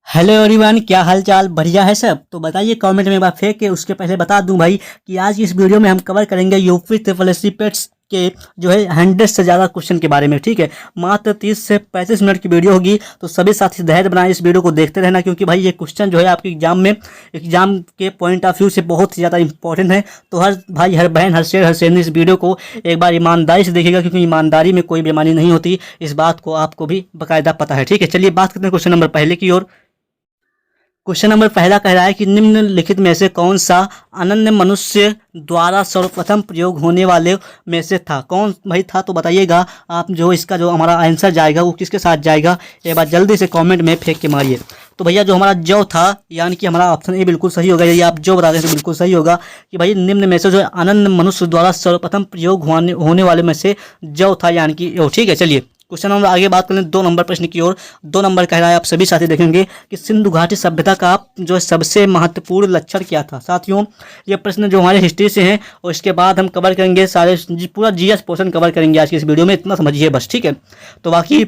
Hello everyone, क्या हाल चाल? बढ़िया है सब? तो बताइए कमेंट में एक बार फेंक के। उसके पहले बता दूं भाई कि आज की इस वीडियो में हम कवर करेंगे यूपी ट्रिपल एससी पेट्स के जो है 100 से ज़्यादा क्वेश्चन के बारे में। ठीक है, मात्र 30 से 35 मिनट की वीडियो होगी, तो सभी साथी धैर्य बनाए इस वीडियो को देखते रहना, क्योंकि भाई ये क्वेश्चन जो है आपके एग्जाम के पॉइंट ऑफ व्यू से बहुत ही ज़्यादा इंपॉर्टेंट है। तो हर भाई, हर बहन, हर शेर, हर शेरनी इस वीडियो को एक बार ईमानदारी से देखिएगा, क्योंकि ईमानदारी में कोई बेईमानी नहीं होती। इस बात को आपको भी बाकायदा पता है। ठीक है, चलिए बात करते हैं क्वेश्चन नंबर पहले की ओर। क्वेश्चन नंबर पहला कह रहा है कि निम्नलिखित में से कौन सा अनन्य मनुष्य द्वारा सर्वप्रथम प्रयोग होने वाले में से था? कौन भाई था? तो बताइएगा आप। जो इसका जो हमारा आंसर जाएगा वो किसके साथ जाएगा, एक बार जल्दी से कमेंट में फेंक के मारिए। तो भैया जो हमारा जो था, यानी कि हमारा ऑप्शन ए बिल्कुल सही होगा। यदि आप जो बता दें तो बिल्कुल सही होगा कि भाई निम्न में से जो अनन्य मनुष्य द्वारा सर्वप्रथम प्रयोग होने वाले में से जो था, यानी कि ओ। ठीक है, चलिए क्वेश्चन नंबर आगे बात करें 2 नंबर प्रश्न की ओर। 2 नंबर कह रहा है, आप सभी साथी देखेंगे कि सिंधु घाटी सभ्यता का जो सबसे महत्वपूर्ण लक्षण क्या था। साथियों, ये प्रश्न जो हमारे हिस्ट्री से हैं, और इसके बाद हम कवर करेंगे पूरा जीएस पोर्शन कवर करेंगे आज की इस वीडियो में। इतना समझिए बस, ठीक है। तो बाकी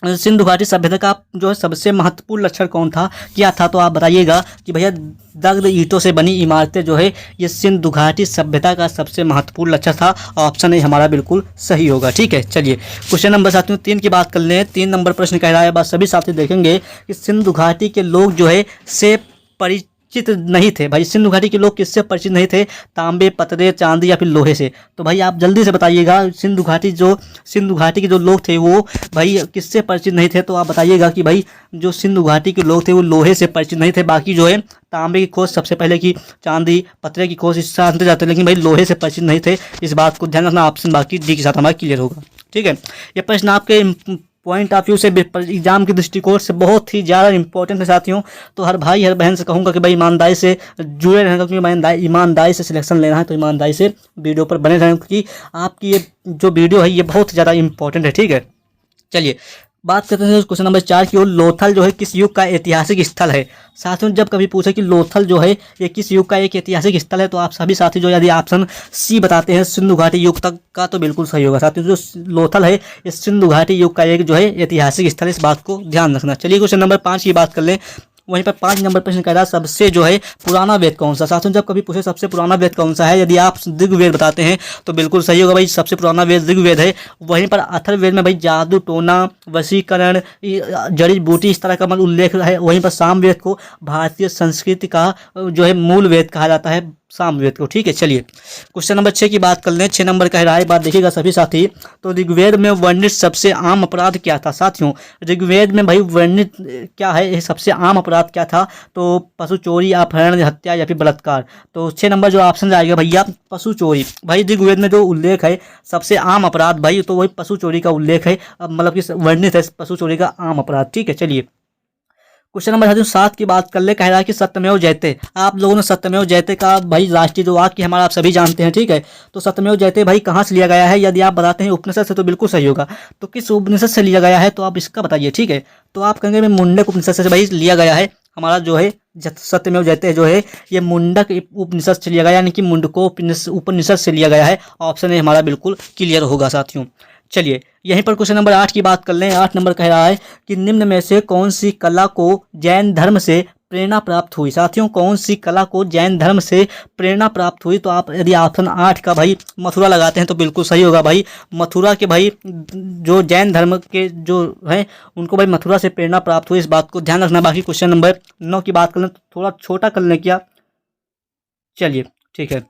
सिंधु घाटी सभ्यता का जो है सबसे महत्वपूर्ण लक्षण कौन था, क्या था? तो आप बताइएगा कि भैया दग्ध ईंटों से बनी इमारतें जो है ये सिंधु घाटी सभ्यता का सबसे महत्वपूर्ण लक्षण था। ऑप्शन ए हमारा बिल्कुल सही होगा। ठीक है, चलिए क्वेश्चन नंबर साथियों 3 की बात कर लें। 3 नंबर प्रश्न कह रहा है, बस सभी साथी देखेंगे कि सिंधु घाटी के लोग जो है से परिचित नहीं थे। भाई सिंधु घाटी के लोग किससे परिचित नहीं थे? तांबे, पत्थर, चांदी या फिर लोहे से? तो भाई आप जल्दी से बताइएगा, सिंधु घाटी के जो लोग थे वो भाई किससे परिचित नहीं थे? तो आप बताइएगा कि भाई जो सिंधु घाटी के लोग थे वो लोहे से परिचित नहीं थे। बाकी जो है तांबे की खोज सबसे पहले की, चांदी, पत्थर की खोज इससे आते जाते, लेकिन भाई लोहे से परिचित नहीं थे। इस बात को ध्यान रखना। ऑप्शन बाकी डी के साथ हमारा क्लियर होगा। ठीक है, ये प्रश्न आपके पॉइंट ऑफ व्यू से, एग्जाम के दृष्टिकोण से बहुत ही ज़्यादा इंपॉर्टेंट है साथियों। तो हर भाई, हर बहन से कहूँगा कि भाई ईमानदारी से जुड़े रहें, क्योंकि ईमानदारी से सिलेक्शन लेना है, तो ईमानदारी से वीडियो पर बने रहें, क्योंकि आपकी ये जो वीडियो है ये बहुत ज़्यादा इंपॉर्टेंट है। ठीक है, चलिए बात करते हैं क्वेश्चन नंबर 4 की ओर। लोथल जो है किस युग का ऐतिहासिक स्थल है? साथियों, जब कभी पूछे कि लोथल जो है ये किस युग का एक ऐतिहासिक स्थल है, तो आप सभी साथी जो यदि ऑप्शन सी बताते हैं सिंधु घाटी युग तक का, तो बिल्कुल सही होगा। साथियों, जो लोथल है ये सिंधु घाटी युग का एक जो है ऐतिहासिक स्थल है। इस बात को ध्यान रखना। चलिए क्वेश्चन नंबर 5 की बात कर लें। वहीं पर 5 नंबर प्रश्न कह रहा है, सबसे जो है पुराना वेद कौन सा? साथियों, जब कभी पूछे सबसे पुराना वेद कौन सा है, यदि आप ऋग्वेद बताते हैं तो बिल्कुल सही होगा। भाई सबसे पुराना वेद ऋग्वेद है। वहीं पर अथर्ववेद में भाई जादू टोना, वशीकरण, जड़ी बूटी इस तरह का उल्लेख है। वहीं पर सामवेद को भारतीय संस्कृति का जो है मूल वेद कहा जाता है, सामवेद को। ठीक है, चलिए क्वेश्चन नंबर 6 की बात कर लें। 6 नंबर कह रहा है, बात देखिएगा सभी साथी। तो ऋग्वेद में वर्णित सबसे आम अपराध क्या था? साथियों, ऋग्वेद में भाई वर्णित क्या है, ये सबसे आम अपराध क्या था? तो पशु चोरी, अपहरण, हत्या या फिर बलात्कार। तो 6 नंबर जो ऑप्शन आएगा भैया पशु चोरी। भाई ऋग्वेद में जो उल्लेख है सबसे आम अपराध भाई, तो वही पशु चोरी का उल्लेख है, मतलब कि वर्णित है पशु चोरी का आम अपराध। ठीक है, चलिए क्वेश्चन नंबर 7 की बात कर ले। कह रहा है कि सत्यमेव जयते, आप लोगों ने सत्यमेव जयते का भाई राष्ट्रीय जो वाक्य हमारा आप सभी जानते हैं। ठीक है, तो सत्यमेव जयते भाई कहाँ से लिया गया है? यदि आप बताते हैं उपनिषद से तो बिल्कुल सही होगा। तो किस उपनिषद से लिया गया है, तो आप इसका बताइए। ठीक है, तो आप कहेंगे मुंडक उपनिषद से भाई लिया गया है। हमारा जो है सत्यमेव जयते जो है ये मुंडक उपनिषद से लिया गया, यानी कि मुंडको उपनिषद से लिया गया है। ऑप्शन ए हमारा बिल्कुल क्लियर होगा साथियों। चलिए यहीं पर क्वेश्चन नंबर 8 की बात कर लें। 8 नंबर कह रहा है कि निम्न में से कौन सी कला को जैन धर्म से प्रेरणा प्राप्त हुई? साथियों, कौन सी कला को जैन धर्म से प्रेरणा प्राप्त हुई? तो आप यदि ऑप्शन 8 का भाई मथुरा लगाते हैं तो बिल्कुल सही होगा। भाई मथुरा के भाई जो जैन धर्म के जो हैं उनको भाई मथुरा से प्रेरणा प्राप्त हुई। इस बात को ध्यान रखना। बाकी क्वेश्चन नंबर 9 की बात कर लें तो थोड़ा छोटा कर लें क्या? चलिए ठीक है,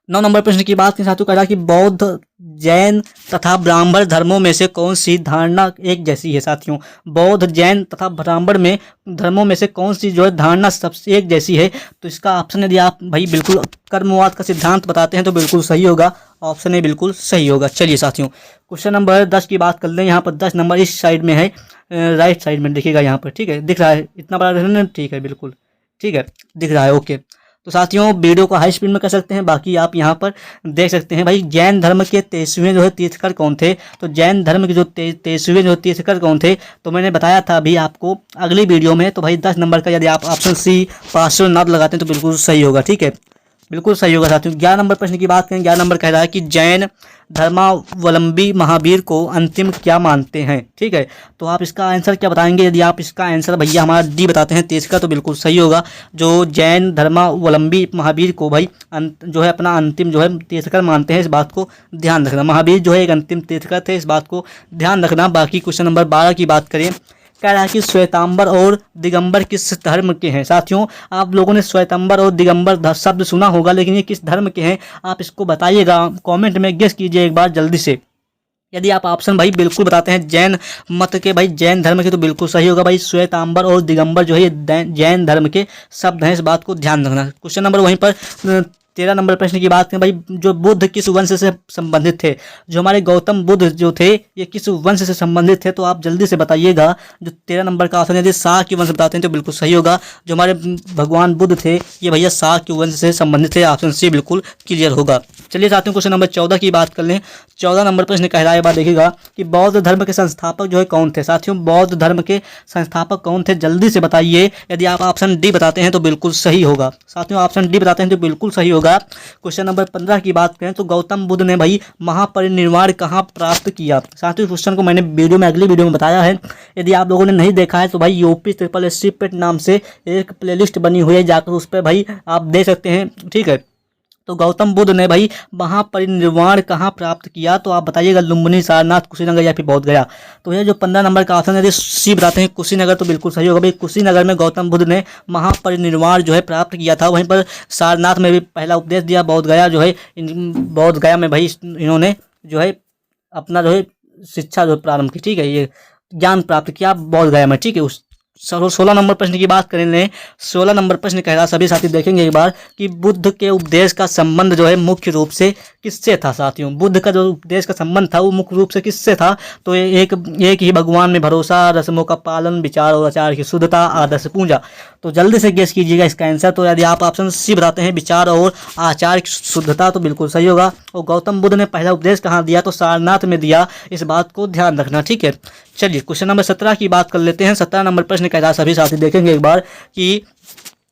9 नंबर प्रश्न की बात के साथ कह रहा कि बौद्ध, जैन तथा ब्राह्मण धर्मों में से कौन सी धारणा एक जैसी है? साथियों, बौद्ध, जैन तथा ब्राह्मण में धर्मों में से कौन सी जो है धारणा सबसे एक जैसी है? तो इसका ऑप्शन यदि आप भाई बिल्कुल कर्मवाद का सिद्धांत बताते हैं तो बिल्कुल सही होगा। ऑप्शन ए बिल्कुल सही होगा। चलिए साथियों क्वेश्चन नंबर 10 की बात कर लें। यहाँ पर 10 नंबर इस साइड में है, राइट साइड में देखिएगा यहाँ पर। ठीक है, दिख रहा है इतना बड़ा? ठीक है, बिल्कुल ठीक है, दिख रहा है। ओके, तो साथियों वीडियो को हाई स्पीड में कर सकते हैं। बाकी आप यहाँ पर देख सकते हैं भाई जैन धर्म के 23वें जो है तीर्थकर कौन थे? तो जैन धर्म के जो 23वें जो तीर्थकर कौन थे, तो मैंने बताया था अभी आपको अगली वीडियो में। तो भाई 10 नंबर का यदि आप ऑप्शन सी पार्श्वनाथ लगाते हैं तो बिल्कुल सही होगा। ठीक है, बिल्कुल सही होगा साथियों। 11 नंबर प्रश्न की बात करें, 11 नंबर कह रहा है कि जैन धर्मावलंबी महावीर को अंतिम क्या मानते हैं। ठीक है, तो आप इसका आंसर क्या बताएंगे। यदि आप इसका आंसर भैया हमारा डी बताते हैं तीसरा, तो बिल्कुल सही होगा। जो जैन धर्मावलंबी महावीर को भाई जो है अपना अंतिम जो है तीर्थकर मानते हैं, इस बात को ध्यान रखना। महावीर जो है एक अंतिम तीर्थकर थे, इस बात को ध्यान रखना। बाकी क्वेश्चन नंबर 12 की बात करें, कह रहा है कि श्वेतांबर और दिगंबर किस धर्म के हैं। साथियों, आप लोगों ने श्वेतांबर और दिगंबर शब्द सुना होगा, लेकिन ये किस धर्म के हैं आप इसको बताइएगा, कमेंट में गेस कीजिए एक बार जल्दी से। यदि आप ऑप्शन भाई बिल्कुल बताते हैं जैन मत के, भाई जैन धर्म के, तो बिल्कुल सही होगा भाई। श्वेतांबर और दिगंबर जो है ये जैन धर्म के शब्द हैं, इस बात को ध्यान रखना। क्वेश्चन नंबर वहीं पर 13 नंबर प्रश्न की बात करें, भाई जो बुद्ध किस वंश से संबंधित थे। जो हमारे गौतम बुद्ध जो थे ये किस वंश से संबंधित थे, तो आप जल्दी से बताइएगा। जो 13 नंबर का ऑप्शन है, यदि शाह के वंश बताते हैं तो बिल्कुल सही होगा। जो हमारे भगवान बुद्ध थे ये भैया शाह के वंश से संबंधित थे, ऑप्शन सी बिल्कुल क्लियर होगा। चलिए साथियों, क्वेश्चन नंबर 14 की बात कर लें। 14 नंबर प्रश्न कह रहा है, बात देखिएगा कि बौद्ध धर्म के संस्थापक जो है कौन थे। साथियों, बौद्ध धर्म के संस्थापक कौन थे, जल्दी से बताइए। यदि आप ऑप्शन डी बताते हैं तो बिल्कुल सही होगा। साथियों, ऑप्शन डी बताते हैं तो बिल्कुल सही होगा। क्वेश्चन नंबर 15 की बात करें तो गौतम बुद्ध ने भाई महापरिनिर्वाण कहाँ प्राप्त किया। साथियों, क्वेश्चन को मैंने अगली वीडियो में बताया है। यदि आप लोगों ने नहीं देखा है तो भाई यूपी ट्रिपल एससी पेट नाम से एक प्लेलिस्ट बनी हुई है, जाकर उस पर भाई आप देख सकते हैं। ठीक है, तो गौतम बुद्ध ने भाई महापरिनिर्वाण कहाँ प्राप्त किया, तो आप बताइएगा लुम्बिनी, सारनाथ, कुशीनगर या फिर बोध गया। तो ये जो 15 नंबर का ऑप्शन है, यदि सी बताते हैं कुशीनगर, तो बिल्कुल सही होगा भाई। कुशीनगर में गौतम बुद्ध ने महापरिनिर्वाण जो है प्राप्त किया था। वहीं पर सारनाथ में भी पहला उपदेश दिया। बोध गया जो है बोध गया में भाई इन्होंने जो है अपना जो है शिक्षा जो प्रारंभ की। ठीक है, ये ज्ञान प्राप्त किया बोध गया में। ठीक है, उस 16 नंबर प्रश्न की बात करें। 16 नंबर प्रश्न कह रहा, सभी साथी देखेंगे एक बार कि बुद्ध के उपदेश का संबंध जो है मुख्य रूप से किससे था। साथियों, बुद्ध का जो उपदेश का संबंध था वो मुख्य रूप से किससे था, तो एक ही भगवान में भरोसा, रस्मों का पालन, विचार और आचार की शुद्धता, आदर्श पूजा। तो जल्दी से गेस कीजिएगा इसका आंसर। तो यदि आप ऑप्शन सी बताते हैं विचार और आचार की शुद्धता, तो बिल्कुल सही होगा। और गौतम बुद्ध ने पहला उपदेश कहाँ दिया, तो सारनाथ में दिया, इस बात को ध्यान रखना। ठीक है, चलिए क्वेश्चन नंबर 17 की बात कर लेते हैं। 17 नंबर प्रश्न कह रहा, सभी साथी देखेंगे एक बार कि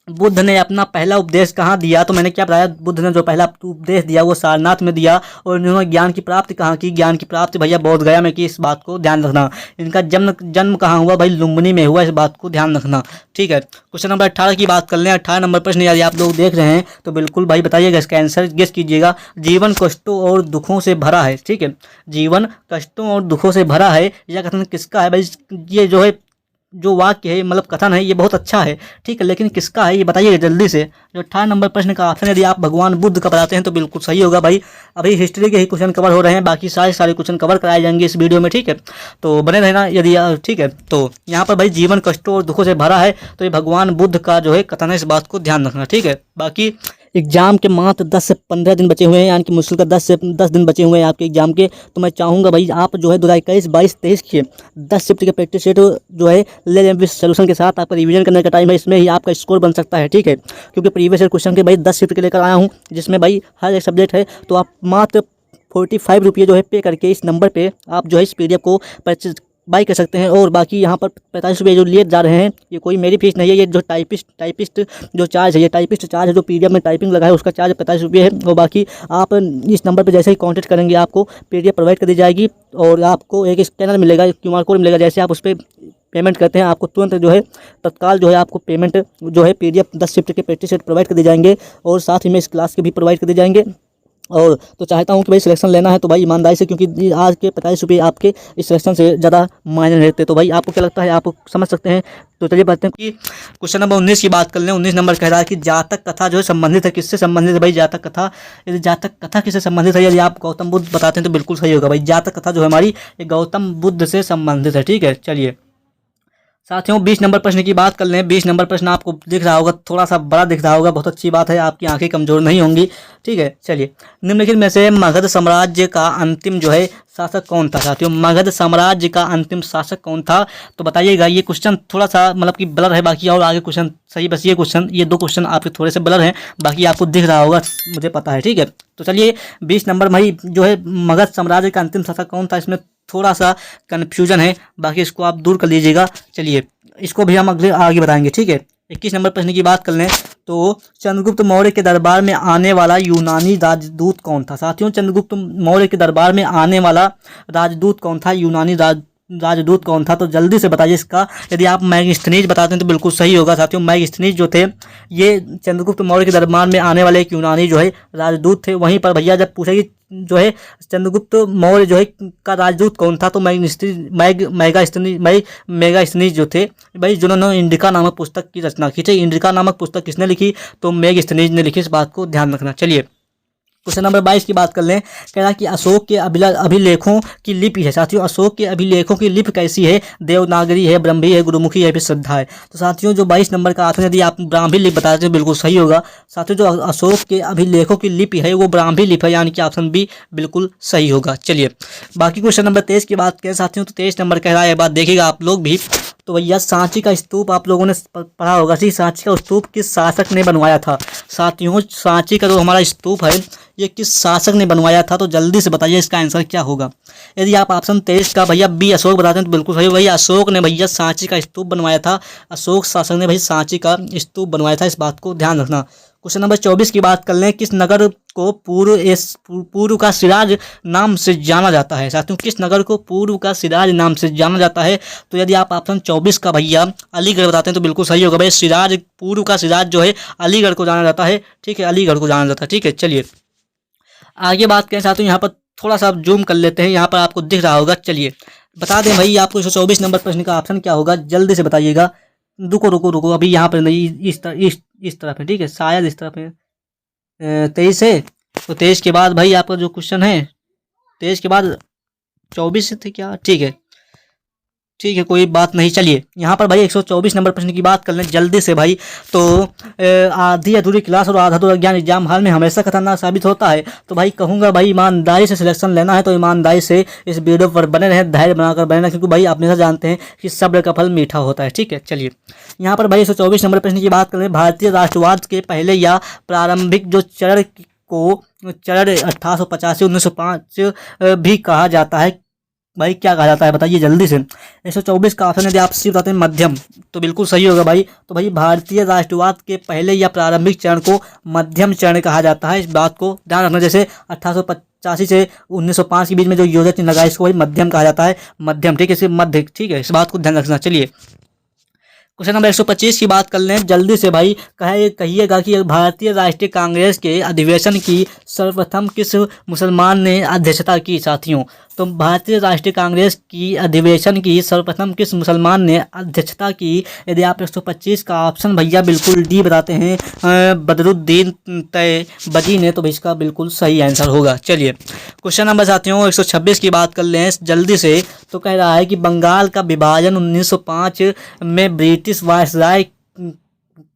बुद्ध ने अपना पहला उपदेश कहाँ दिया। तो मैंने क्या बताया, बुद्ध ने जो पहला उपदेश दिया वो सारनाथ में दिया। और इन्होंने ज्ञान की प्राप्ति कहाँ की, ज्ञान की प्राप्ति भैया बोध गया में की, इस बात को ध्यान रखना। इनका जन्म कहाँ हुआ, भाई लुम्बिनी में हुआ, इस बात को ध्यान रखना। ठीक है, क्वेश्चन नंबर 18 की बात कर लें। 18 नंबर प्रश्न यदि आप लोग देख रहे हैं तो बिल्कुल भाई बताइएगा, इसका आंसर गेस कीजिएगा। जीवन कष्टों और दुखों से भरा है। ठीक है, जीवन कष्टों और दुखों से भरा है, यह कथन किसका है भाई। ये जो है जो वाक्य है मतलब कथन है, ये बहुत अच्छा है। ठीक है, लेकिन किसका है ये बताइएगा जल्दी से। जो 18 नंबर प्रश्न का ऑप्शन यदि आप भगवान बुद्ध का बताते हैं तो बिल्कुल सही होगा भाई। अभी हिस्ट्री के ही क्वेश्चन कवर हो रहे हैं, बाकी सारे क्वेश्चन कवर कराए जाएंगे इस वीडियो में। ठीक है, तो बने रहना यदि ठीक है। तो यहाँ पर भाई जीवन कष्टों और दुखों से भरा है, तो ये भगवान बुद्ध का जो है कथन है, इस बात को ध्यान रखना। ठीक है, बाकी एग्जाम के मात्र 10 से 15 दिन बचे हुए हैं, यानी कि मुश्किल का 10 से 10 दिन बचे हुए हैं आपके एग्जाम के। तो मैं चाहूँगा भाई आप जो है 2021, 22, 23 के 10 शिफ्ट के प्रैक्टिस सेट जो है ले लें विद सोल्यूशन के साथ। आपका रिवीजन करने का टाइम है, इसमें ही आपका स्कोर बन सकता है। ठीक है, क्योंकि प्रीवियस ईयर क्वेश्चन के भाई 10 शिफ्ट के लेकर आया हूँ, जिसमें भाई हर एक सब्जेक्ट है। तो आप मात्र 45 रुपये जो है पे करके इस नंबर पर आप जो है इस PDF को परचेज बाई कर सकते हैं। और बाकी यहाँ पर 45 रुपये जो लिए जा रहे हैं, ये कोई मेरी फीस नहीं है। ये जो टाइपिस्ट जो चार्ज है, ये टाइपिस्ट चार्ज है, जो PDF में टाइपिंग लगा है उसका चार्ज 45 रुपये है। और बाकी आप इस नंबर पर जैसे ही कांटेक्ट करेंगे आपको PDF प्रोवाइड कर दी जाएगी और आपको एक स्कैनर मिलेगा, QR कोड मिलेगा। जैसे आप उस पर पेमेंट करते हैं आपको तुरंत जो है तत्काल जो है आपको पेमेंट जो है PDF 10 शिफ्ट के प्रैक्टिस सेट प्रोवाइड कर दी जाएंगे और साथ ही में इस क्लास के भी प्रोवाइड कर दी जाएंगे। और तो चाहता हूँ कि भाई सिलेक्शन लेना है तो भाई ईमानदारी से, क्योंकि आज के 45 रुपये आपके इस सिलेक्शन से ज़्यादा मायने रहते। तो भाई आपको क्या लगता है, आप समझ सकते हैं। तो चलिए बढ़ते हैं कि क्वेश्चन नंबर 19 की बात कर लें। 19 नंबर कह रहा है कि जातक कथा जो है संबंधित है, किससे संबंधित है भाई जातक कथा। यदि जातक कथा किससे संबंधित है, यदि आप गौतम बुद्ध बताते हैं तो बिल्कुल सही होगा भाई। जातक कथा जो है हमारी ये गौतम बुद्ध से संबंधित है। ठीक है, चलिए साथियों 20 नंबर प्रश्न की बात कर लें। 20 नंबर प्रश्न आपको दिख रहा होगा, थोड़ा सा बड़ा दिख रहा होगा, बहुत अच्छी बात है, आपकी आंखें कमजोर नहीं होंगी। ठीक है, चलिए निम्नलिखित में से मगध साम्राज्य का अंतिम जो है शासक कौन था। साथियों, मगध साम्राज्य का अंतिम शासक कौन था, तो बताइएगा। ये क्वेश्चन थोड़ा सा मतलब कि ब्लर है, बाकी और आगे क्वेश्चन सही, बस ये 2 क्वेश्चन आपके थोड़े से ब्लर हैं, बाकी आपको दिख रहा होगा, मुझे पता है। ठीक है, तो चलिए 20 नंबर भाई जो है मगध साम्राज्य का अंतिम शासक कौन था, इसमें थोड़ा सा कन्फ्यूजन है, बाकी इसको आप दूर कर लीजिएगा। चलिए इसको भी हम आगे बताएंगे। ठीक है, 21 नंबर प्रश्न की बात कर लें। तो चंद्रगुप्त मौर्य के दरबार में आने वाला यूनानी राजदूत कौन था? साथियों, चंद्रगुप्त मौर्य के दरबार में आने वाला राजदूत कौन था? यूनानी राजदूत कौन था? तो जल्दी से बताइए इसका। यदि आप मैगस्थनीज बताते हैं तो बिल्कुल सही होगा। साथियों, मैगस्थनीज जो थे ये चंद्रगुप्त मौर्य के दरबार में आने वाले एक यूनानी जो है राजदूत थे। वहीं पर भैया जब पूछा कि जो है चंद्रगुप्त मौर्य जो है का राजदूत कौन था, तो मेगास्थनीज जो थे भाई, जिन्होंने इंडिका नामक पुस्तक की रचना की थी। इंडिका नामक पुस्तक किसने लिखी? तो मेगास्थनीज ने लिखी। इस बात को ध्यान रखना। चलिए क्वेश्चन नंबर 22 की बात कर लें। कह रहा कि अशोक के अभिलेखों की लिपि है। साथियों, अशोक के अभिलेखों की लिपि कैसी है? देवनागरी है, ब्रह्मी है, गुरुमुखी है, फिर श्रद्धा है। तो साथियों, जो 22 नंबर का ऑप्शन यदि आप ब्राह्मी लिपि बताते हैं बिल्कुल सही होगा। साथियों, जो अशोक के अभिलेखों की लिपि है वो ब्राह्मी लिपि है, यानी कि ऑप्शन बी बिल्कुल सही होगा। चलिए बाकी क्वेश्चन नंबर 23 की बात करें साथियों, तो 23 नंबर कह रहा है, बात देखिएगा आप लोग भी। तो भैया सांची का स्तूप आप लोगों ने पढ़ा होगा। सांची का स्तूप किस शासक ने बनवाया था? साथियों, सांची का जो हमारा स्तूप है ये किस शासक ने बनवाया था? तो जल्दी से बताइए इसका आंसर क्या होगा। यदि आप ऑप्शन 23 का भैया बी अशोक बताते हैं तो बिल्कुल सही। भैया अशोक ने भैया सांची का स्तूप बनवाया था। अशोक शासक ने भाई सांची का स्तूप बनवाया था। इस बात को ध्यान रखना। क्वेश्चन नंबर 24 की बात कर लें। किस नगर को पूर्व का सिराज नाम से जाना जाता है? साथियों, किस नगर को पूर्व का सिराज नाम से जाना जाता है? तो यदि आप ऑप्शन 24 का भैया अलीगढ़ बताते हैं तो बिल्कुल सही होगा। भाई सिराज, पूर्व का सिराज जो है अलीगढ़ को जाना जाता है। ठीक है, अलीगढ़ को जाना जाता है। ठीक है, चलिए आगे बात करें साथियों। यहाँ पर थोड़ा सा जूम कर लेते हैं, यहाँ पर आपको दिख रहा होगा। चलिए बता दें भाई आपको 124 नंबर प्रश्न का ऑप्शन क्या होगा, जल्दी से बताइएगा। रुको रुको रुको, अभी यहाँ पर नहीं, इस तरफ है। ठीक है, शायद इस तरफ है। 23 है तो 23 के बाद भाई आपका जो क्वेश्चन है 23 के बाद 24 थे क्या? ठीक है, कोई बात नहीं। चलिए यहाँ पर भाई 124 नंबर प्रश्न की बात कर लें जल्दी से भाई। तो आधी अधूरी क्लास और आधा अधूरा ज्ञान एग्जाम हॉल में हमेशा खतरनाक साबित होता है। तो भाई कहूँगा भाई ईमानदारी से सिलेक्शन लेना है तो ईमानदारी से इस वीडियो पर बने रहें, धैर्य बनाकर बने रहें, क्योंकि भाई आप हमेशा जानते हैं कि सब्र का फल मीठा होता है। ठीक है, चलिए यहाँ पर भाई 124 नंबर प्रश्न की बात करें। भारतीय राष्ट्रवाद के पहले या प्रारंभिक जो चरण 1885 1905 भी कहा जाता है, भाई क्या कहा जाता है बताइए जल्दी से। 124 का ऑप्शन यदि आप सी बताते हैं मध्यम तो बिल्कुल सही होगा भाई। तो भाई भारतीय राष्ट्रवाद के पहले या प्रारंभिक चरण को मध्यम चरण कहा जाता है। इस बात को ध्यान रखना। जैसे 1885 से 1905 के बीच में जो योजना चिन्ह लगा इसको भाई मध्यम कहा जाता है। मध्यम, ठीक है, सिर्फ मध्य। ठीक है, इस बात को ध्यान रखना। चलिए क्वेश्चन नंबर 125 की बात कर लें जल्दी से भाई। कहिएगा कि भारतीय राष्ट्रीय कांग्रेस के अधिवेशन की सर्वप्रथम किस मुसलमान ने अध्यक्षता की? साथियों, तो भारतीय राष्ट्रीय कांग्रेस की अधिवेशन की सर्वप्रथम किस मुसलमान ने अध्यक्षता की? यदि आप 125 का ऑप्शन भैया बिल्कुल डी बताते हैं बदरुद्दीन तैयबजी ने, तो भाई इसका बिल्कुल सही आंसर होगा। चलिए क्वेश्चन नंबर साथियों 126 की बात कर लें जल्दी से। तो कह रहा है कि बंगाल का विभाजन 1905 में ब्रिटिश वायसराय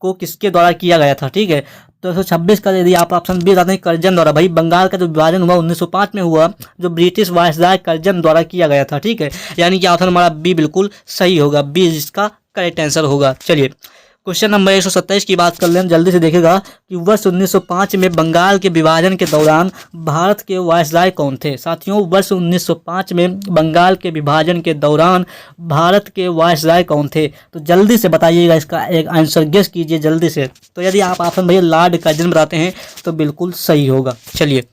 को किसके द्वारा किया गया था? ठीक है, तो 126 का यदि आप ऑप्शन बी बताते हैं कर्जन द्वारा। भाई बंगाल का जो विभाजन हुआ 1905 में हुआ, जो ब्रिटिश वायसराय कर्जन द्वारा किया गया था। ठीक है, यानी कि ऑप्शन हमारा बी बिल्कुल सही होगा। बी इसका करेक्ट आंसर होगा। चलिए क्वेश्चन नंबर 127 की बात कर लें जल्दी से। देखेगा कि वर्ष 1905 में बंगाल के विभाजन के दौरान भारत के वायसराय कौन थे? साथियों, वर्ष 1905 में बंगाल के विभाजन के दौरान भारत के वायसराय कौन थे? तो जल्दी से बताइएगा, इसका एक आंसर गेस कीजिए जल्दी से। तो यदि आप ऑप्शन भैया लॉर्ड कर्जन बताते हैं तो बिल्कुल सही होगा। चलिए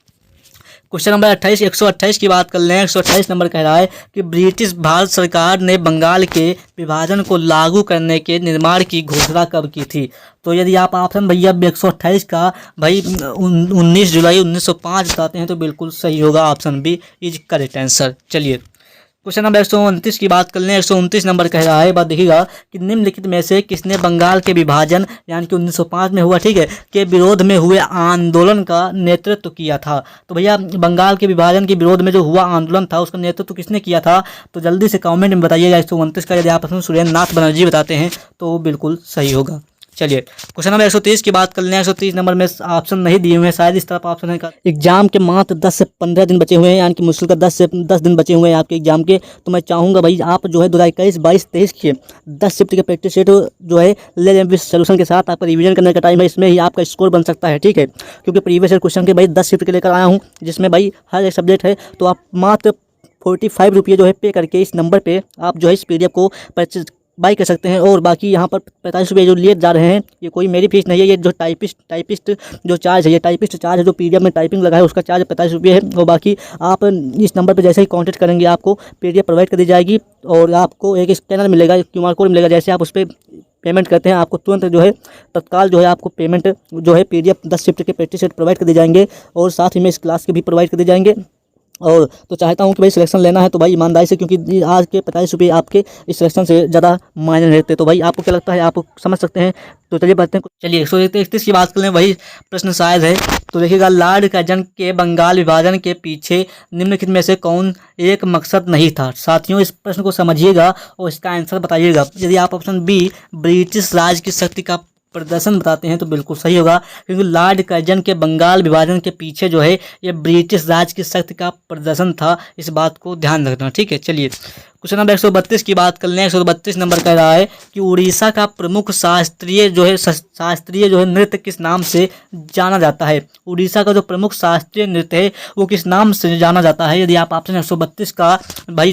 क्वेश्चन नंबर 128 की बात कर लें। 128 नंबर कह रहा है कि ब्रिटिश भारत सरकार ने बंगाल के विभाजन को लागू करने के निर्माण की घोषणा कब की थी? तो यदि आप ऑप्शन भैया 128 का भाई 19 जुलाई 1905 बताते हैं तो बिल्कुल सही होगा। Option B is correct answer. चलिए क्वेश्चन नंबर 129 की बात कर लें। 129 नंबर कह रहा है, बात देखिएगा कि निम्नलिखित में से किसने बंगाल के विभाजन यानी कि 1905 में हुआ, ठीक है, के विरोध में हुए आंदोलन का नेतृत्व किया था? तो भैया बंगाल के विभाजन के विरोध में जो हुआ आंदोलन था उसका नेतृत्व किसने किया था? तो जल्दी से कमेंट में बताइएगा। 129 का यदि आप सुरेंद्र नाथ बनर्जी बताते हैं तो बिल्कुल सही होगा। चलिए क्वेश्चन नंबर 130 की बात कर लें। 130 नंबर में ऑप्शन नहीं दिए हुए हैं, शायद इस तरफ ऑप्शन है। एग्जाम के मात्र 10 से 15 दिन बचे हुए हैं, यानी कि मुश्किल का 10 से 10 दिन बचे हुए हैं आपके एग्जाम के। तो मैं चाहूँगा भाई आप जो है 2021, 22, 23 के 10 शिफ्ट के प्रैक्टिस सेट जो है ले लें विद सोल्यूशन के साथ। आपका रिवीजन करने का टाइम है, इसमें ही आपका स्कोर बन सकता है। ठीक है, क्योंकि प्रीवियस ईयर क्वेश्चन के भाई 10 शिफ्ट के लेकर आया हूँ, जिसमें भाई हर एक सब्जेक्ट है। तो आप मात्र 45 रुपये जो है पे करके इस नंबर पर आप जो है इस PDF को परचेज बाई कर सकते हैं। और बाकी यहाँ पर 45 रुपये जो लिए जा रहे हैं ये कोई मेरी फीस नहीं है, ये जो टाइपिस्ट जो चार्ज है, ये टाइपिस्ट चार्ज है जो PDF में टाइपिंग लगा है उसका चार्ज 45 रुपये है। और बाकी आप इस नंबर पर जैसे ही कॉन्टैक्ट करेंगे आपको PDF प्रोवाइड कर दी जाएगी और आपको एक स्कैनर मिलेगा, QR कोड मिलेगा। जैसे आप उस पर पेमेंट करते हैं आपको तुरंत जो है तत्काल जो है आपको पेमेंट जो है PDF 10 शिफ्ट के प्रैक्टिस सेट प्रोवाइड कर दिए जाएंगे और साथ ही में इस क्लास के भी प्रोवाइड कर दिए जाएंगे। और तो चाहता हूँ कि भाई सिलेक्शन लेना है तो भाई ईमानदारी से, क्योंकि आज के 45 रुपये आपके इस सिलेक्शन से ज़्यादा मायने रहते। तो भाई आपको क्या लगता है, आप समझ सकते हैं। तो चलिए बढ़ते हैं। चलिए 131 की बात कर लें, वही प्रश्न शायद है। तो देखिएगा, लॉर्ड कर्जन के बंगाल विभाजन के पीछे निम्नलिखित में से कौन एक मकसद नहीं था। साथियों इस प्रश्न को समझिएगा और इसका आंसर बताइएगा। यदि आप ऑप्शन बी ब्रिटिश राज की शक्ति का प्रदर्शन बताते हैं तो बिल्कुल सही होगा, क्योंकि लॉर्ड कर्जन के बंगाल विभाजन के पीछे जो है ये ब्रिटिश राज की शक्ति का प्रदर्शन था। इस बात को ध्यान रखना, ठीक है। चलिए क्वेश्चन नंबर 132 की बात कर लें। 132 नंबर कह रहा है कि उड़ीसा का प्रमुख शास्त्रीय जो है नृत्य किस नाम से जाना जाता है। उड़ीसा का जो प्रमुख शास्त्रीय नृत्य है वो किस नाम से जाना जाता है। यदि आप ऑप्शन 132 का भाई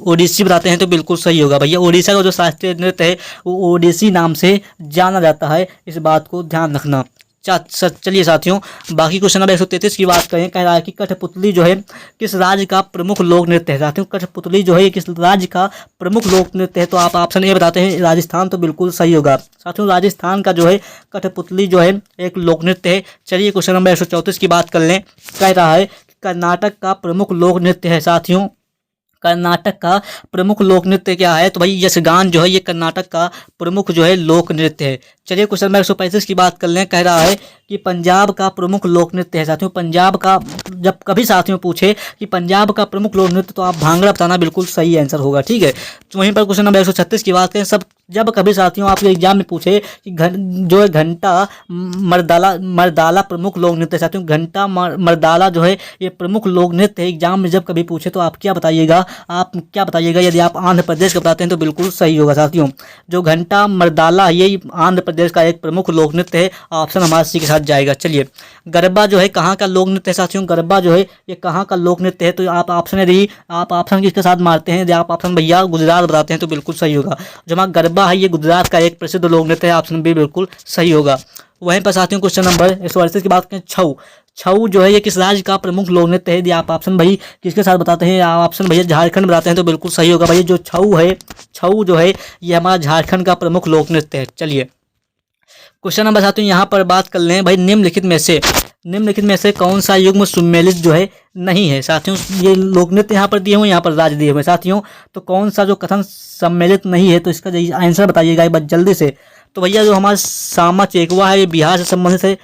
ओडिसी बताते हैं तो बिल्कुल सही होगा। भैया उड़ीसा का जो शास्त्रीय नृत्य है वो ओडिसी नाम से जाना जाता है, इस बात को ध्यान रखना। चलिए साथियों, बाकी क्वेश्चन नंबर 133 की बात करें। कह रहा है कि कठपुतली जो है किस राज्य का प्रमुख लोक नृत्य है। साथियों कठपुतली जो है किस राज्य का प्रमुख लोक नृत्य है। तो आप ऑप्शन ए बताते हैं राजस्थान, तो बिल्कुल सही होगा। साथियों राजस्थान का जो है कठपुतली जो है एक लोक नृत्य है। चलिए क्वेश्चन नंबर 134 की बात कर लें। कह रहा है कर्नाटक का प्रमुख लोक नृत्य है। साथियों कर्नाटक का प्रमुख लोक नृत्य क्या है। तो भाई यक्षगान जो है ये कर्नाटक का प्रमुख जो है लोक नृत्य है। चलिए क्वेश्चन नंबर 135 की बात कर लें। कह रहा है कि पंजाब का प्रमुख लोक नृत्य है। साथियों पंजाब का, जब कभी साथियों पूछे कि पंजाब का प्रमुख लोक नृत्य तो आप भांगड़ा बताना बिल्कुल सही आंसर होगा, ठीक है। तो वहीं पर क्वेश्चन नंबर 136 की बात करें। जब कभी साथियों आपके एग्जाम में पूछे कि जो है घंटा मर्दाला प्रमुख लोक नृत्य। साथियों घंटा मर्दाला जो है ये प्रमुख लोक नृत्य है। एग्जाम में जब कभी पूछे तो आप क्या बताइएगा, यदि आप आंध्र प्रदेश का बताते हैं तो बिल्कुल सही होगा। साथियों जो घंटा मर्दाला ये आंध्र प्रदेश का एक प्रमुख लोक नृत्य है। ऑप्शन हमारे सी के साथ जाएगा। चलिए गरबा जो है कहाँ का लोक नृत्य है। साथियों गरबा जो है ये कहाँ का लोक नृत्य है। तो आप ऑप्शन किसके साथ मारते हैं। यदि आप ऑप्शन भैया गुजरात बताते हैं तो बिल्कुल सही होगा। जो हमारा गरबा है ये गुजरात का एक प्रसिद्ध लोक नृत्य है। ऑप्शन बी बिल्कुल सही होगा। वहीं पर साथियों क्वेश्चन नंबर 138 की बात करें। छऊ जो है ये किस राज्य का प्रमुख लोक नृत्य है। यदि आप ऑप्शन भाई किसके साथ बताते हैं, आप ऑप्शन भैया झारखंड बताते हैं तो बिल्कुल सही होगा। भैया जो छऊ जो है ये हमारा झारखंड का प्रमुख लोक नृत्य है। चलिए क्वेश्चन नंबर साथियों यहाँ पर बात कर लें भाई निम्नलिखित में से कौन सा युग्म सम्मिलित जो है नहीं है। साथियों ये लोक नृत्य यहाँ पर दिए हुए, यहाँ पर राज्य दिए हुए। साथियों तो कौन सा जो कथन सम्मिलित नहीं है, तो इसका आंसर बताइएगा एक बार जल्दी से। तो भैया जो हमारा सामा चेकवा है ये बिहार से संबंधित है।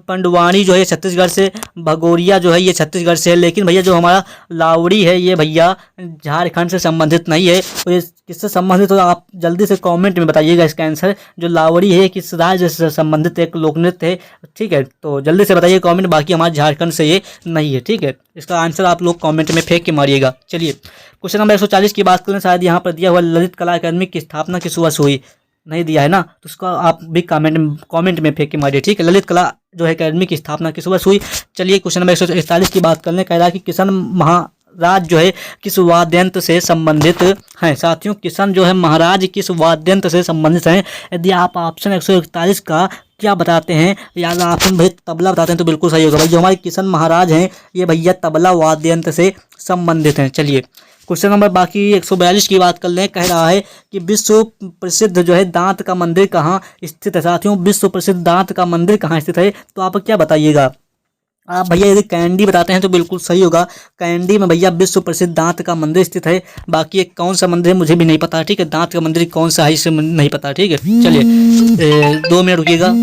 पंडवानी जो है छत्तीसगढ़ से, भगोरिया जो है ये छत्तीसगढ़ से है। लेकिन भैया जो हमारा लावड़ी है ये भैया झारखंड से संबंधित नहीं है। तो ये किससे संबंधित हो आप जल्दी से कमेंट में बताइएगा इसका आंसर। जो लावड़ी है किस राज्य से संबंधित एक लोक नृत्य है, ठीक है। तो जल्दी से बताइए कमेंट। बाकी हमारे झारखंड से ये नहीं है, ठीक है। इसका आंसर आप लोग कमेंट में फेंक के मारिएगा। चलिए क्वेश्चन नंबर 140 की बात करें। शायद यहाँ पर दिया हुआ ललित कला अकादमी की स्थापना किस वर्ष हुई, नहीं दिया है ना, तो उसका आप भी कमेंट में फेंक के मारिए, ठीक है। ललित कला जो है अकादमी की स्थापना किस वर्ष हुई। चलिए क्वेश्चन नंबर 141 की बात कर लें। कह रहा है कि किशन महाराज जो है किस वाद्यंत्र से संबंधित हैं। साथियों किशन जो है महाराज किस वाद्यंत्र से संबंधित हैं। यदि आप ऑप्शन 141 का क्या बताते हैं, या ऑप्शन भाई तबला बताते हैं तो बिल्कुल सही होगा। भाई जो हमारे किशन महाराज हैं ये भैया तबला वाद्यंत्र से संबंधित हैं। चलिए क्वेश्चन नंबर बाकी 142 की बात कर लें। कह रहा है कि विश्व प्रसिद्ध जो है दांत का मंदिर कहाँ स्थित है। साथियों विश्व प्रसिद्ध दांत का मंदिर कहाँ स्थित है, तो आप क्या बताइएगा। आप भैया यदि कैंडी बताते हैं तो बिल्कुल सही होगा। कैंडी में भैया विश्व प्रसिद्ध दांत का मंदिर स्थित है। बाकी एक कौन सा मंदिर है मुझे भी नहीं पता, ठीक है। दांत का मंदिर कौन सा है इसे नहीं पता, ठीक है। चलिए 2 मिनट रुकिएगा।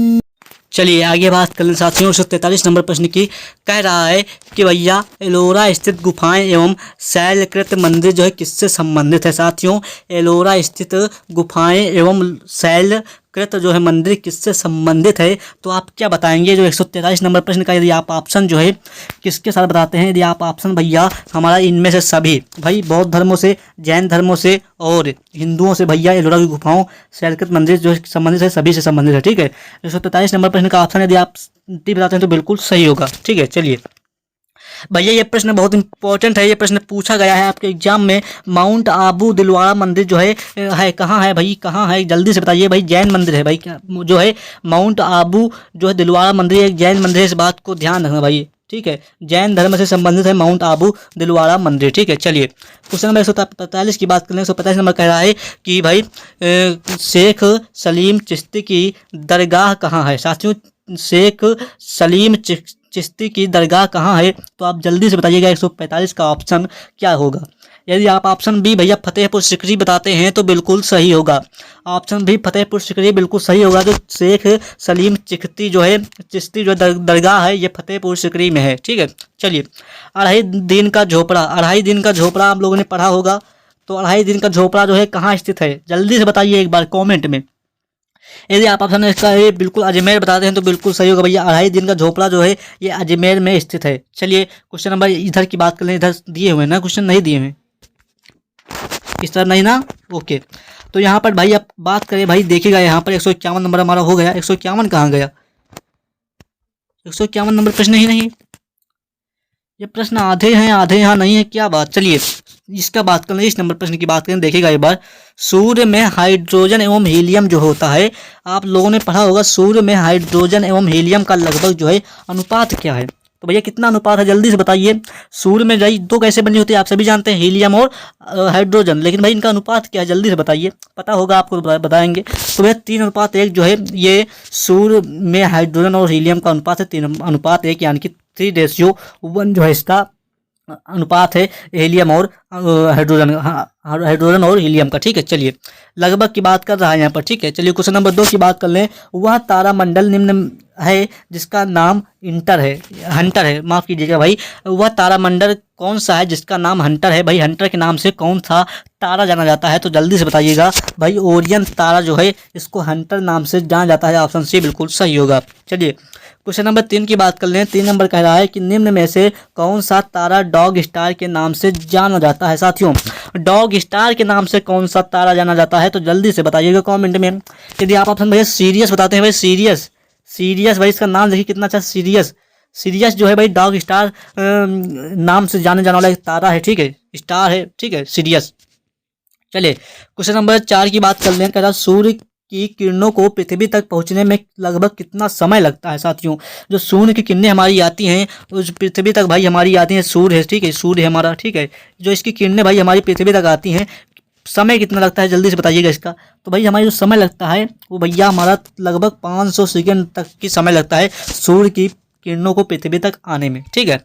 चलिए आगे बात कर लें साथियों 143 नंबर प्रश्न की। कह रहा है कि भैया एलोरा स्थित गुफाएं एवं शैलकृत मंदिर जो है किससे संबंधित है। साथियों एलोरा स्थित गुफाएं एवं शैलकृत जो है मंदिर किससे संबंधित है, तो आप क्या बताएंगे। जो 143 नंबर प्रश्न का यदि आप ऑप्शन जो है किसके साथ बताते हैं। यदि आप ऑप्शन भैया हमारा इनमें से सभी भाई बौद्ध धर्मों से, जैन धर्मों से और हिंदुओं से भैया एलोरा की गुफाओं शैलकृत मंदिर जो संबंधित है, सभी से संबंधित है, ठीक है। 143 नंबर प्रश्न का ऑप्शन यदि आप डी बताते हैं तो बिल्कुल सही होगा, ठीक है। चलिए भैया ये प्रश्न बहुत इंपॉर्टेंट है, ये प्रश्न पूछा गया है आपके एग्जाम में। माउंट आबू दिलवाड़ा मंदिर जो है कहाँ है भाई, कहाँ है जल्दी से बताइए भाई। जैन मंदिर है भाई, क्या जो है माउंट आबू जो है दिलवाड़ा मंदिर एक जैन मंदिर है, इस बात को ध्यान रखना भाई, ठीक है। जैन धर्म से संबंधित है माउंट आबू दिलवाड़ा मंदिर, ठीक है। चलिए क्वेश्चन नंबर 145 की बात करें। 145 नंबर कह रहा है कि भाई शेख सलीम चिश्ती की दरगाह कहाँ है। साथियों शेख सलीम चिश्ती की दरगाह कहाँ है, तो आप जल्दी से बताइएगा 145 का ऑप्शन क्या होगा। यदि आप ऑप्शन बी भैया फतेहपुर सिकरी बताते हैं तो बिल्कुल सही होगा। ऑप्शन बी फतेहपुर सिकरी बिल्कुल सही होगा। जो शेख सलीम चिश्ती जो है दरगाह है ये फतेहपुर सिकरी में है, ठीक है। चलिए अढ़ाई दिन का झोपड़ा, अढ़ाई दिन का झोपड़ा आप लोगों ने पढ़ा होगा, तो अढ़ाई दिन का झोपड़ा जो है कहाँ स्थित है, जल्दी से बताइए एक बार कॉमेंट में। यदि आप ऑप्शन इसका ये बिल्कुल अजमेर बताते हैं तो बिल्कुल सही होगा भैया। अढ़ाई दिन का झोपड़ा जो है ये अजमेर में स्थित है। चलिए क्वेश्चन नंबर इधर की बात कर लें, इधर दिए हुए ना क्वेश्चन, नहीं दिए हुए इस तरह नहीं ना, ओके। तो यहाँ पर भाई आप बात करें भाई, देखिएगा यहाँ पर 151 नंबर हमारा हो गया। 151 कहाँ गया, 151 नंबर प्रश्न ही नहीं, ये प्रश्न आधे हैं आधे यहाँ नहीं है, क्या बात। चलिए इसका बात करें, इस नंबर प्रश्न की बात करें, देखिएगा एक बार। सूर्य में हाइड्रोजन एवं हीलियम जो होता है, आप लोगों ने पढ़ा होगा सूर्य में हाइड्रोजन एवं हीलियम का लगभग जो है अनुपात क्या है। तो भैया कितना अनुपात है जल्दी से बताइए। सूर्य में भाई दो गैसें बनी होती है, आप सभी जानते हैं, हीलियम और हाइड्रोजन, लेकिन भाई इनका अनुपात क्या है जल्दी से बताइए, पता होगा आपको तो बताएंगे। तो भैया 3:1 जो है ये सूर्य में हाइड्रोजन और हीलियम का अनुपात है 3:1, यानी कि 3:1 जो है इसका अनुपात है हीलियम और हाइड्रोजन, हाइड्रोजन और हीलियम का, ठीक है। चलिए लगभग की बात कर रहा है यहाँ पर, ठीक है। चलिए क्वेश्चन नंबर 2 की बात कर लें। वह तारामंडल निम्न है जिसका नाम हंटर है, माफ़ कीजिएगा भाई। वह तारामंडल कौन सा है जिसका नाम हंटर है, भाई हंटर के नाम से कौन सा तारा जाना जाता है, तो जल्दी से बताइएगा भाई। ओरियन तारा जो है इसको हंटर नाम से जाना जाता है, ऑप्शन सी बिल्कुल सही होगा। चलिए क्वेश्चन नंबर 3 की बात कर लें। 3 नंबर कह रहा है कि निम्न में से कौन सा तारा डॉग स्टार के नाम से जाना जाता है। साथियों डॉग स्टार के नाम से कौन सा तारा जाना जाता है, तो जल्दी से बताइएगा कमेंट में। यदि आप ऑप्शन भैया सीरियस बताते हैं, भाई सीरियस भाई इसका नाम देखिए कितना अच्छा, सीरियस जो है भाई डॉग स्टार नाम से जाने वाला एक तारा है, ठीक है, स्टार है, ठीक है, सीरियस। चलिए क्वेश्चन नंबर 4 की बात कर लें। कह रहा सूर्य की किरणों को पृथ्वी तक पहुंचने में लगभग कितना समय लगता है। साथियों जो सूर्य की किरणें हमारी आती हैं उस पृथ्वी तक भाई हमारी आती हैं, सूर्य है, ठीक है, सूर्य है हमारा, ठीक है, जो इसकी किरणें भाई हमारी पृथ्वी तक आती हैं, समय कितना लगता है जल्दी से बताइएगा इसका। तो भाई हमारा जो समय लगता है वो भैया हमारा लगभग 500 सेकेंड तक की समय लगता है सूर्य की किरणों को पृथ्वी तक आने में, ठीक है।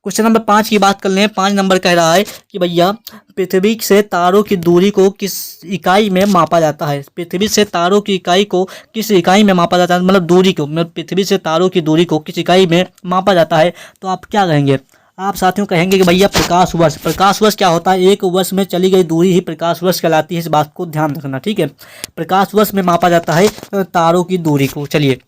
क्वेश्चन नंबर 5 की बात कर लें। 5 नंबर कह रहा है कि भैया पृथ्वी से तारों की दूरी को किस इकाई में मापा जाता है। पृथ्वी से तारों की इकाई को किस इकाई में मापा जाता है, मतलब दूरी को, मतलब पृथ्वी से तारों की दूरी को किस इकाई में मापा जाता है, तो आप क्या कहेंगे। आप साथियों कहेंगे कि भैया प्रकाश वर्ष। प्रकाश वर्ष क्या होता है, एक वर्ष में चली गई दूरी ही प्रकाश वर्ष कहलाती है, इस बात को ध्यान रखना, ठीक है। प्रकाश वर्ष में मापा जाता है तारों की दूरी को। चलिए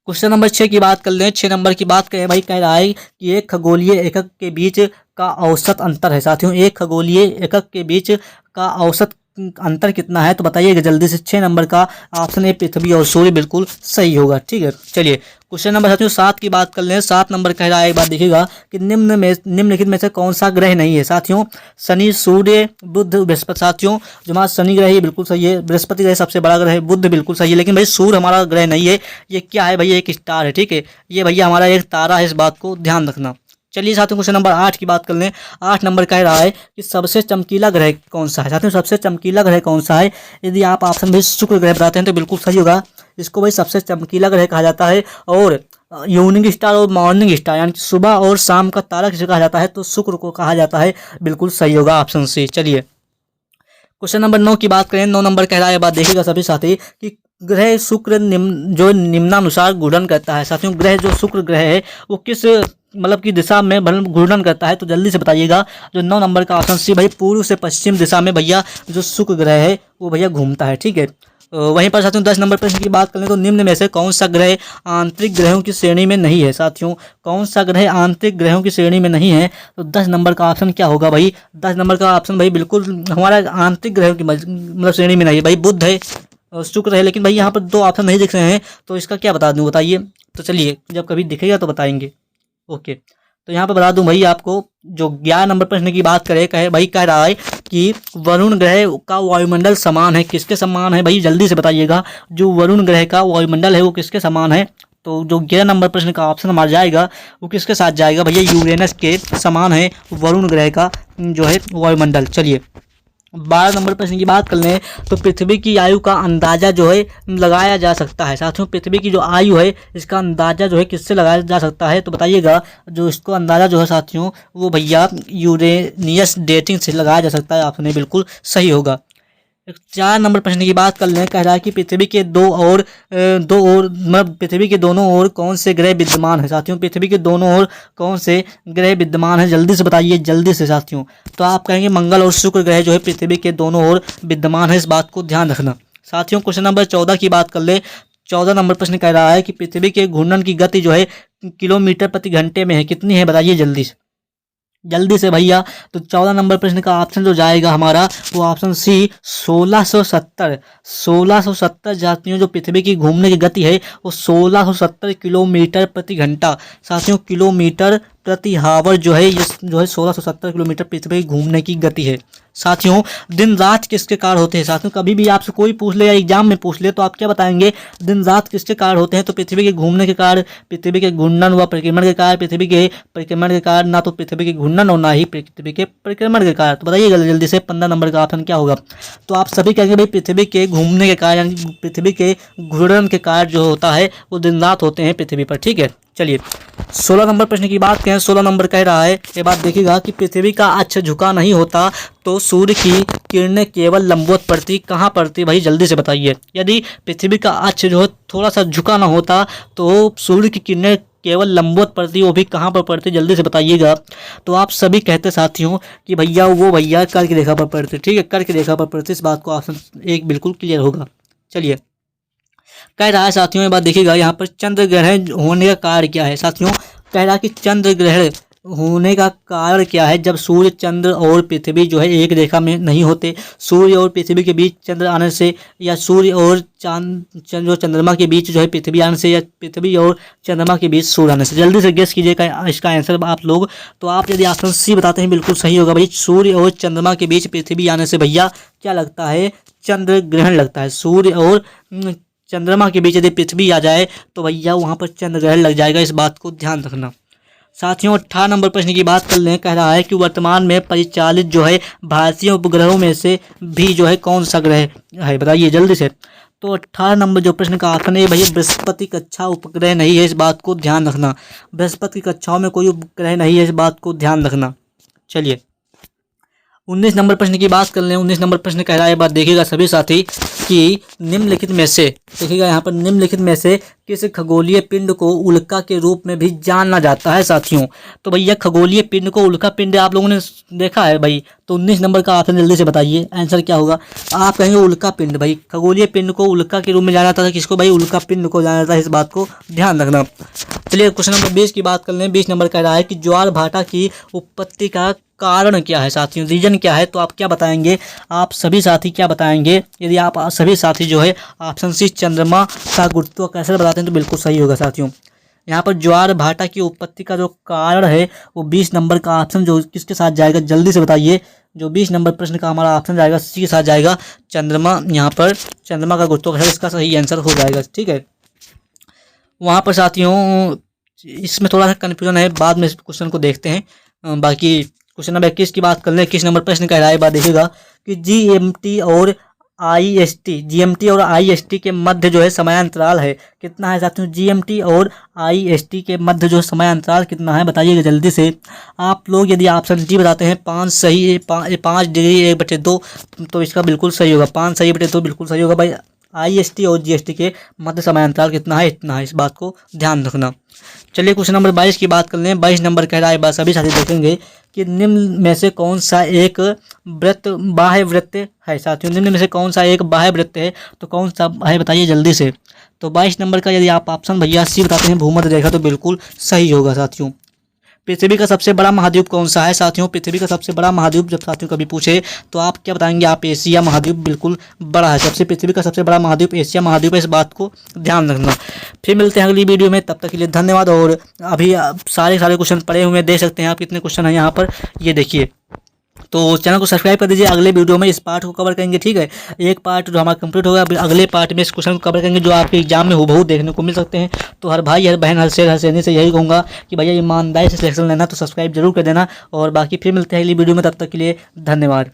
क्वेश्चन नंबर 6 की बात कर लें। 6 नंबर की बात करें भाई, कह रहा है कि एक खगोलीय एकक के बीच का औसत अंतर है। साथियों एक खगोलीय एकक के बीच का औसत अंतर कितना है, तो बताइएगा जल्दी से। 6 नंबर का ऑप्शन है पृथ्वी और सूर्य बिल्कुल सही होगा, ठीक है। चलिए क्वेश्चन नंबर साथियों 7 की बात कर लें। 7 नंबर कह रहा है, एक बात देखिएगा कि निम्नलिखित में से कौन सा ग्रह नहीं है। साथियों शनि, सूर्य, बुध, बृहस्पति। साथियों जो हमारा शनि ग्रह है बिल्कुल सही है, बृहस्पति ग्रह सबसे बड़ा ग्रह है, बुध बिल्कुल सही है, लेकिन भाई सूर्य हमारा ग्रह नहीं है। ये क्या है भैया, एक स्टार है, ठीक है, ये भैया हमारा एक तारा है, इस बात को ध्यान रखना। चलिए साथियों क्वेश्चन नंबर 8 की बात कर लें। 8 नंबर कह रहा है कि सबसे चमकीला ग्रह कौन सा है। साथियों सबसे चमकीला ग्रह कौन सा है, यदि आप ऑप्शन भी शुक्र ग्रह बताते हैं तो बिल्कुल सही होगा। इसको भाई सबसे चमकीला ग्रह कहा जाता है, और इवनिंग स्टार और मॉर्निंग स्टार यानी सुबह और शाम का तारा किसे कहा जाता है, तो शुक्र को कहा जाता है, बिल्कुल सही होगा ऑप्शन सी। चलिए क्वेश्चन नंबर 9 की बात करें। 9 नंबर कह रहा है, बात देखिएगा सभी साथी कि ग्रह शुक्र जो निम्नानुसार घूर्णन करता है। साथियों ग्रह जो शुक्र ग्रह है वो किस मतलब की दिशा में घूर्णन करता है, तो जल्दी से बताइएगा। जो 9 नंबर का ऑप्शन सी भाई पूर्व से पश्चिम दिशा में भैया जो शुक्र ग्रह है वो भैया घूमता है, ठीक है। वहीं पर साथियों 10 नंबर प्रश्न की बात करें तो निम्न में से कौन सा ग्रह आंतरिक ग्रहों की श्रेणी में नहीं है। साथियों कौन सा ग्रह आंतरिक ग्रहों की श्रेणी में नहीं है, तो 10 नंबर का ऑप्शन क्या होगा भाई। 10 नंबर का ऑप्शन भाई बिल्कुल हमारा आंतरिक ग्रहों की मतलब श्रेणी में नहीं है भाई, बुध है, शुक्र है, लेकिन भाई यहाँ पर 2 ऑप्शन नहीं दिख रहे हैं, तो इसका क्या बता दूँ बताइए। तो चलिए जब कभी दिखेगा तो बताएंगे, ओके। तो यहाँ पर बता दूं भाई आपको, जो 11 नंबर प्रश्न की बात करें, कहे भाई कह रहा है कि वरुण ग्रह का वायुमंडल समान है, किसके समान है भाई जल्दी से बताइएगा। जो वरुण ग्रह का वायुमंडल है वो किसके समान है? तो जो 11 नंबर प्रश्न का ऑप्शन हमारा जाएगा वो किसके साथ जाएगा भैया? यूरेनस के समान है वरुण ग्रह का जो है वायुमंडल। चलिए 12 नंबर प्रश्न की बात कर लें तो पृथ्वी की आयु का अंदाज़ा जो है लगाया जा सकता है। साथियों पृथ्वी की जो आयु है इसका अंदाज़ा जो है किससे लगाया जा सकता है? तो बताइएगा। जो इसको अंदाज़ा जो है साथियों वो भैया यूरेनियस डेटिंग से लगाया जा सकता है। ऑप्शन बिल्कुल सही होगा। 4 नंबर प्रश्न की बात कर लें, कह रहा है कि पृथ्वी के दो और मतलब पृथ्वी के दोनों ओर कौन से ग्रह विद्यमान है? साथियों पृथ्वी के दोनों ओर कौन से ग्रह विद्यमान है? जल्दी से बताइए, जल्दी से साथियों। तो आप कहेंगे मंगल और शुक्र ग्रह जो है पृथ्वी के दोनों ओर विद्यमान है, इस बात को ध्यान रखना। साथियों क्वेश्चन नंबर 14 की बात कर ले। 14 नंबर प्रश्न कह रहा है कि पृथ्वी के घूर्णन की गति जो है किलोमीटर प्रति घंटे में है, कितनी है बताइए जल्दी से, जल्दी से भैया। तो 14 नंबर प्रश्न का ऑप्शन जो जाएगा हमारा वो ऑप्शन सी 1670 जातियों जो पृथ्वी की घूमने की गति है वो 1670 किलोमीटर प्रति घंटा। साथियों किलोमीटर प्रति हावर जो है ये जो है 1670 किलोमीटर पृथ्वी घूमने की गति है। साथियों दिन रात किसके कारण होते हैं? साथियों कभी भी आपसे कोई पूछ ले या एग्जाम में पूछ ले तो आप क्या बताएंगे? दिन रात किसके कारण होते हैं? तो पृथ्वी के घूमने के कारण, पृथ्वी के घूर्णन व परिक्रमण के कारण, पृथ्वी के परिक्रमण के कारण, ना तो पृथ्वी के घूर्णन और ना ही पृथ्वी के परिक्रमण के कारण। तो बताइएगा जल्दी से 15 नंबर का ऑप्शन क्या होगा? तो आप सभी कहेंगे भाई पृथ्वी के घूमने के कारण यानी पृथ्वी के घूर्णन के कारण जो होता है वो दिन रात होते हैं पृथ्वी पर। ठीक है चलिए 16 नंबर प्रश्न की बात करें। 16 नंबर कह रहा है, ये बात देखिएगा कि पृथ्वी का अक्ष झुका नहीं होता तो सूर्य की किरणें केवल लंबवत पड़ती, कहाँ पड़ती भाई जल्दी से बताइए। यदि पृथ्वी का अक्ष जो है थोड़ा सा झुका ना होता तो सूर्य की किरणें केवल लंबवत पड़ती, वो भी कहाँ पर पड़ती जल्दी से बताइएगा। तो आप सभी कहते साथियों कि भैया वो भैया कर्क रेखा पर पड़ती। ठीक है कर्क रेखा पर पड़ती, इस बात को ऑप्शन एक बिल्कुल क्लियर होगा। चलिए कह रहा है साथियों, ये बात देखिएगा यहाँ पर चंद्र ग्रहण होने का कारण क्या है? साथियों कह रहा है कि चंद्र ग्रहण होने का कारण क्या है? जब सूर्य चंद्र और पृथ्वी जो है एक रेखा में नहीं होते, सूर्य और पृथ्वी के बीच चंद्र आने से, या सूर्य और जो चंद्रमा के बीच जो है पृथ्वी आने से, या पृथ्वी और चंद्रमा के बीच सूर्य आने से। जल्दी से गेस कीजिएगा इसका आंसर आप लोग। तो आप यदि ऑप्शन सी बताते हैं बिल्कुल सही होगा भाई। सूर्य और चंद्रमा के बीच पृथ्वी आने से भैया क्या लगता है? चंद्र ग्रहण लगता है। सूर्य और चंद्रमा के बीच यदि पृथ्वी आ जाए तो भैया वहाँ पर चंद्र ग्रहण लग जाएगा, इस बात को ध्यान रखना। साथियों 18 नंबर प्रश्न की बात कर लें, कह रहा है कि वर्तमान में परिचालित जो है भारतीय उपग्रहों में से भी जो है कौन सा ग्रह है बताइए जल्दी से। तो 18 नंबर जो प्रश्न का ऑप्शन है भैया बृहस्पति कक्षा उपग्रह नहीं है, इस बात को ध्यान रखना। बृहस्पति की कक्षाओं में कोई उपग्रह नहीं है, इस बात को ध्यान रखना। चलिए 19 नंबर प्रश्न की बात कर लें। 19 नंबर प्रश्न कह रहा है, बात देखिएगा सभी साथी कि निम्नलिखित में से, देखिएगा यहाँ पर निम्नलिखित में से किस खगोलीय पिंड को उल्का के रूप में भी जाना जाता है साथियों। तो भैया खगोलीय पिंड को उल्का पिंड आप लोगों ने देखा है भाई। तो 19 नंबर का ऑप्शन जल्दी से बताइए, आंसर क्या होगा? आप कहेंगे उल्का पिंड। भाई खगोलीय पिंड को उल्का के रूप में जाना जाता है, किसको भाई? उल्का पिंड को जाना जाता है, इस बात को ध्यान रखना। चलिए क्वेश्चन नंबर 20 की बात कर लें। 20 नंबर कह रहा है कि ज्वार भाटा की उत्पत्ति का कारण क्या है साथियों, रीजन क्या है? तो आप क्या बताएंगे? आप सभी साथी क्या बताएंगे? यदि आप सभी साथी जो है ऑप्शन सी चंद्रमा का गुरुत्वाकर्षण बताते हैं तो बिल्कुल सही होगा साथियों। यहाँ पर ज्वार भाटा की उत्पत्ति का जो कारण है वो 20 नंबर का ऑप्शन जो किसके साथ जाएगा जल्दी से बताइए। जो 20 नंबर प्रश्न का हमारा ऑप्शन जाएगा सी के साथ जाएगा, चंद्रमा। यहाँ पर चंद्रमा का गुरुत्वाकर्षण इसका सही आंसर हो जाएगा। ठीक है वहाँ पर साथियों इसमें थोड़ा सा कन्फ्यूजन है, बाद में इस क्वेश्चन को देखते हैं। बाकी क्वेश्चन नंबर 21 की बात कर लें। 21 नंबर प्रश्न कह रहा है, बात देखिएगा कि जीएमटी और आईएसटी के मध्य जो है समयांतराल है कितना है साथियों? जीएमटी और आईएसटी के मध्य जो समयांतराल कितना है बताइएगा जल्दी से। आप लोग यदि ऑप्शन डी बताते हैं 5 सही 5 डिग्री 1/2 तो इसका बिल्कुल सही होगा। 5 सही 1/2 बिल्कुल सही होगा भाई। आईएसटी और जीएसटी के मध्य समयांतराल कितना है? इतना है, इस बात को ध्यान रखना। चलिए क्वेश्चन नंबर 22 की बात कर लें। 22 नंबर कह रहा है, बस अभी साथी देखेंगे कि निम्न में से कौन सा एक वृत्त बाह्य वृत्त है साथियों। निम्न में से कौन सा एक बाह्य वृत्त है? तो कौन सा है बताइए जल्दी से। तो 22 नंबर का यदि आप ऑप्शन भैया सी बताते हैं भूमध्य रेखा तो बिल्कुल सही होगा साथियों। पृथ्वी का सबसे बड़ा महाद्वीप कौन सा है साथियों? पृथ्वी का सबसे बड़ा महाद्वीप जब साथियों कभी पूछे तो आप क्या बताएंगे? आप एशिया महाद्वीप बिल्कुल बड़ा है। सबसे पृथ्वी का सबसे बड़ा महाद्वीप एशिया महाद्वीप है, इस बात को ध्यान रखना। फिर मिलते हैं अगली वीडियो में, तब तक के लिए धन्यवाद। और अभी सारे क्वेश्चन पड़े हुए हैं, देख सकते हैं आप कितने क्वेश्चन हैं यहाँ पर, ये देखिए। तो चैनल को सब्सक्राइब कर दीजिए। अगले वीडियो में इस पार्ट को कवर करेंगे, ठीक है। एक पार्ट जो हमारा कंप्लीट होगा, अगले पार्ट में इस क्वेश्चन को कवर करेंगे जो आपके एग्जाम में हूबहू देखने को मिल सकते हैं। तो हर भाई हर बहन हर शेर हर सैनी से यही कहूँगा कि भैया ईमानदारी से सिलेक्शन लेना, तो सब्सक्राइब जरूर कर देना। और बाकी फिर मिलते हैं अगली वीडियो में, तब तक के लिए धन्यवाद।